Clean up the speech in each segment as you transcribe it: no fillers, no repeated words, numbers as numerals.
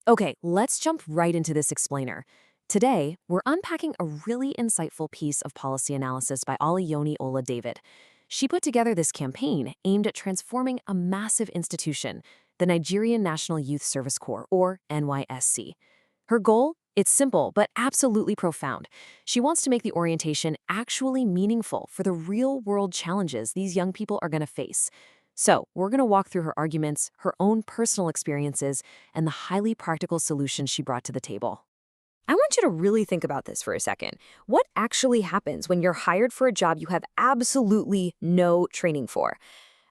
Okay, let's jump right into this explainer. Today, we're unpacking a really insightful piece of policy analysis by Oluyoni Ola David. She put together this campaign aimed at transforming a massive institution, the Nigerian National Youth Service Corps, or NYSC. Her goal? It's simple, but absolutely profound. She wants to make the orientation actually meaningful for the real-world challenges these young people are going to face. So, we're going to walk through her arguments, her own personal experiences, and the highly practical solutions she brought to the table. I want you to really think about this for a second. What actually happens when you're hired for a job you have absolutely no training for?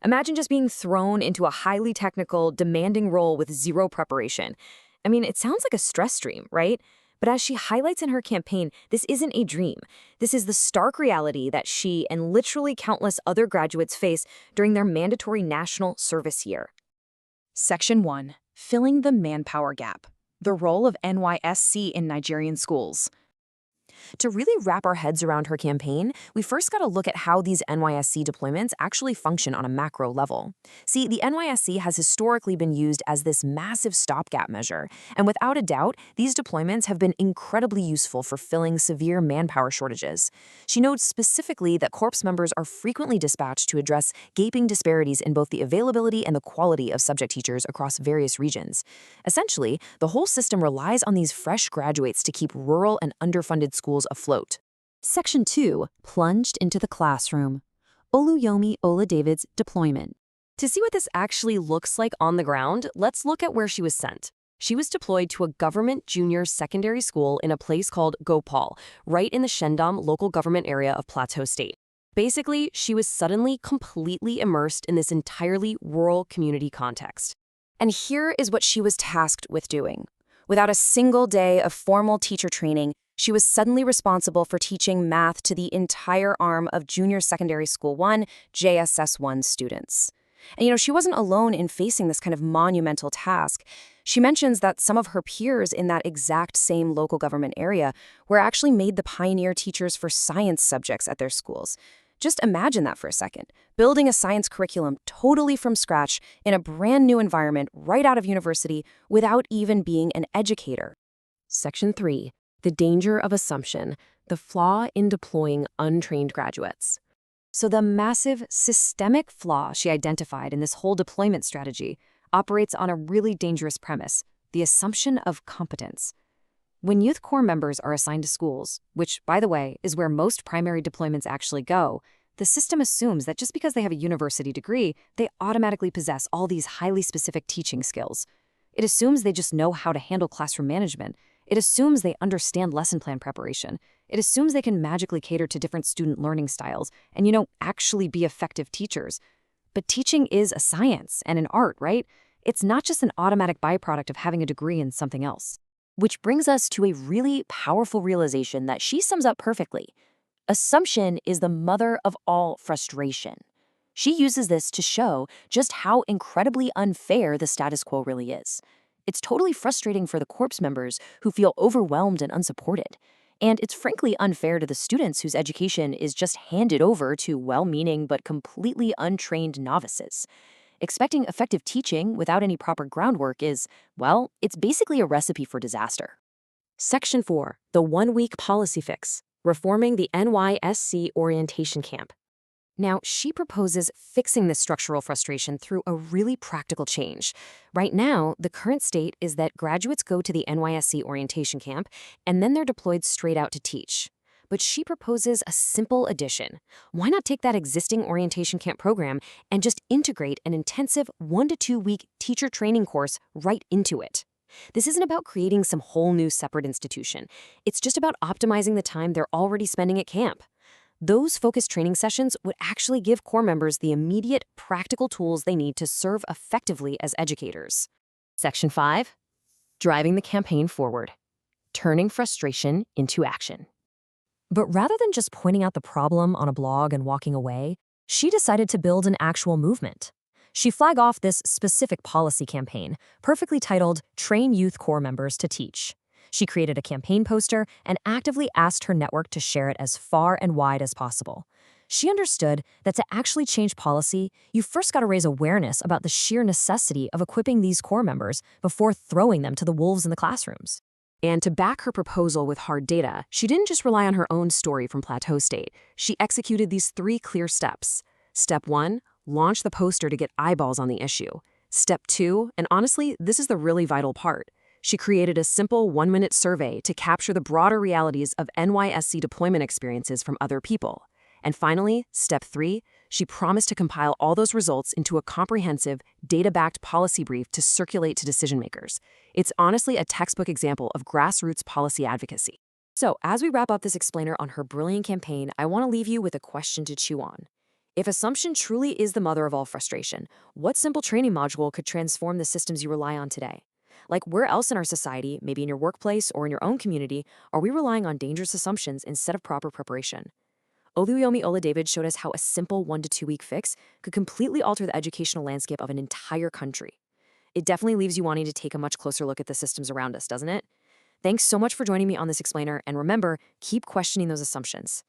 Imagine just being thrown into a highly technical, demanding role with zero preparation. I mean, it sounds like a stress stream, right? But as she highlights in her campaign, this isn't a dream. This is the stark reality that she and literally countless other graduates face during their mandatory national service year. Section 1. Filling the manpower gap. The role of NYSC in Nigerian schools. To really wrap our heads around her campaign, we first got to look at how these NYSC deployments actually function on a macro level. See, the NYSC has historically been used as this massive stopgap measure, and without a doubt, these deployments have been incredibly useful for filling severe manpower shortages. She notes specifically that Corps members are frequently dispatched to address gaping disparities in both the availability and the quality of subject teachers across various regions. Essentially, the whole system relies on these fresh graduates to keep rural and underfunded schools afloat. Section 2. Plunged into the classroom. Oluyoni Ola David's deployment. To see what this actually looks like on the ground, let's look at where she was sent. She was deployed to a government junior secondary school in a place called Gopal, right in the Shendam local government area of Plateau State. Basically, she was suddenly completely immersed in this entirely rural community context. And here is what she was tasked with doing. Without a single day of formal teacher training, she was suddenly responsible for teaching math to the entire arm of Junior Secondary School 1, JSS 1 students. And she wasn't alone in facing this kind of monumental task. She mentions that some of her peers in that exact same local government area were actually made the pioneer teachers for science subjects at their schools. Just imagine that for a second, building a science curriculum totally from scratch in a brand new environment right out of university without even being an educator. Section 3. The danger of assumption, the flaw in deploying untrained graduates. So the massive systemic flaw she identified in this whole deployment strategy operates on a really dangerous premise, the assumption of competence. When Youth Corps members are assigned to schools, which, by the way, is where most primary deployments actually go, the system assumes that just because they have a university degree, they automatically possess all these highly specific teaching skills. It assumes they just know how to handle classroom management. It assumes they understand lesson plan preparation. It assumes they can magically cater to different student learning styles and, actually be effective teachers. But teaching is a science and an art, right? It's not just an automatic byproduct of having a degree in something else. Which brings us to a really powerful realization that she sums up perfectly. Assumption is the mother of all frustration. She uses this to show just how incredibly unfair the status quo really is. It's totally frustrating for the Corps members who feel overwhelmed and unsupported. And it's frankly unfair to the students whose education is just handed over to well-meaning but completely untrained novices. Expecting effective teaching without any proper groundwork is, well, it's basically a recipe for disaster. Section 4. The one-week policy fix. Reforming the NYSC orientation camp. Now, she proposes fixing this structural frustration through a really practical change. Right now, the current state is that graduates go to the NYSC orientation camp, and then they're deployed straight out to teach. But she proposes a simple addition. Why not take that existing orientation camp program and just integrate an intensive 1 to 2 week teacher training course right into it? This isn't about creating some whole new separate institution. It's just about optimizing the time they're already spending at camp. Those focused training sessions would actually give Corps members the immediate, practical tools they need to serve effectively as educators. Section 5. Driving the campaign forward. Turning frustration into action. But rather than just pointing out the problem on a blog and walking away, she decided to build an actual movement. She flagged off this specific policy campaign, perfectly titled Train Youth Corps Members to Teach. She created a campaign poster and actively asked her network to share it as far and wide as possible. She understood that to actually change policy, you first got to raise awareness about the sheer necessity of equipping these core members before throwing them to the wolves in the classrooms. And to back her proposal with hard data, she didn't just rely on her own story from Plateau State. She executed these 3 clear steps. Step 1, launch the poster to get eyeballs on the issue. Step 2, and honestly, this is the really vital part. She created a simple 1-minute survey to capture the broader realities of NYSC deployment experiences from other people. And finally, step 3, she promised to compile all those results into a comprehensive, data-backed policy brief to circulate to decision-makers. It's honestly a textbook example of grassroots policy advocacy. So, as we wrap up this explainer on her brilliant campaign, I want to leave you with a question to chew on. If assumption truly is the mother of all frustration, what simple training module could transform the systems you rely on today? Like, where else in our society, maybe in your workplace or in your own community, are we relying on dangerous assumptions instead of proper preparation? Oluyomi Oladavid showed us how a simple 1 to 2 week fix could completely alter the educational landscape of an entire country. It definitely leaves you wanting to take a much closer look at the systems around us, doesn't it? Thanks so much for joining me on this explainer, and remember, keep questioning those assumptions.